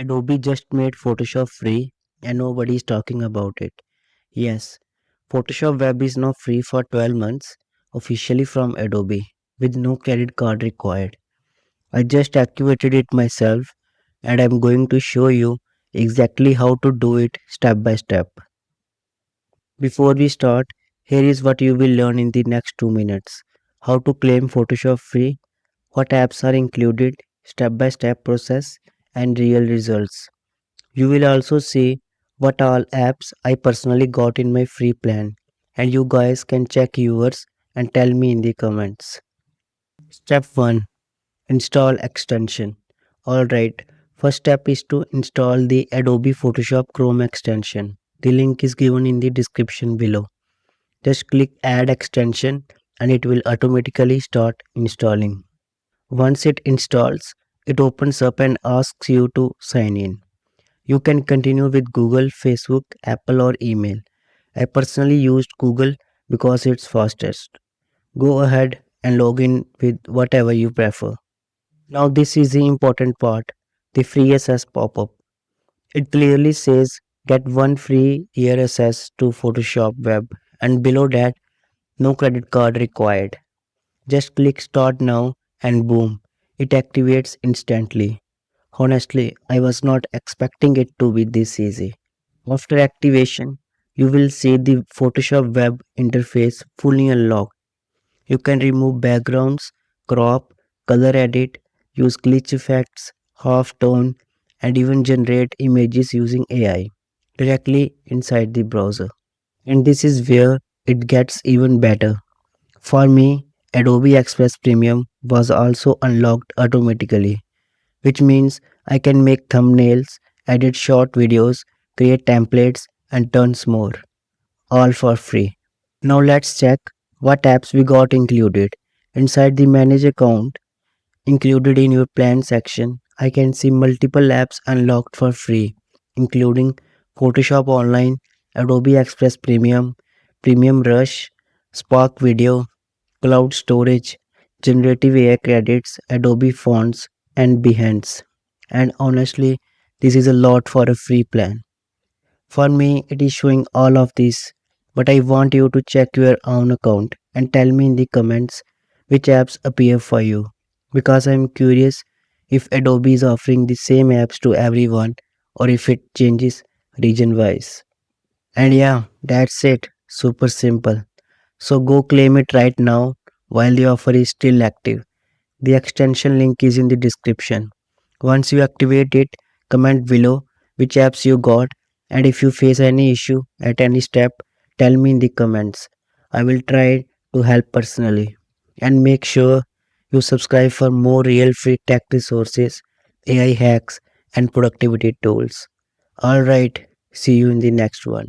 Adobe just made Photoshop free and nobody is talking about it. Yes, Photoshop Web is now free for 12 months officially from Adobe with no credit card required. I just activated it myself and I'm going to show you exactly how to do it step by step. Before we start, here is what you will learn in the next 2 minutes. How to claim Photoshop free, what apps are included, step by step process and real results. You will also see what all apps I personally got in my free plan, and you guys can check yours and tell me in the comments. Step 1, Install extension. Alright, first step is to install the Adobe Photoshop Chrome extension. The link is given in the description below. Just click Add extension and it will automatically start installing. Once it installs, it opens up and asks you to sign in. You can continue with Google, Facebook, Apple or email. I personally used Google because it's fastest. Go ahead and log in with whatever you prefer. Now this is the important part, the free access pop-up. It clearly says get one free year access to Photoshop Web and below that no credit card required. Just click start now and boom, it activates instantly. Honestly, I was not expecting it to be this easy. After activation, you will see the Photoshop web interface fully unlocked. You can remove backgrounds, crop, color edit, use glitch effects, half tone, and even generate images using AI directly inside the browser. And this is where it gets even better. For me, Adobe Express Premium was also unlocked automatically, which means I can make thumbnails, edit short videos, create templates, and tons more, all for free. Now let's check what apps we got included. Inside the Manage account, included in your plan section, I can see multiple apps unlocked for free, including Photoshop Online, Adobe Express Premium, Premium Rush, Spark Video, Cloud Storage, Generative AI credits, Adobe Fonts, and Behance. And honestly, this is a lot for a free plan. For me, it is showing all of this, but I want you to check your own account and tell me in the comments which apps appear for you. Because I am curious if Adobe is offering the same apps to everyone or if it changes region wise. And yeah, that's it. Super simple. So go claim it right now while the offer is still active. The extension link is in the description. Once you activate it, comment below which apps you got and if you face any issue at any step, tell me in the comments. I will try to help personally. And make sure you subscribe for more real free tech resources, AI hacks, and productivity tools. Alright, see you in the next one.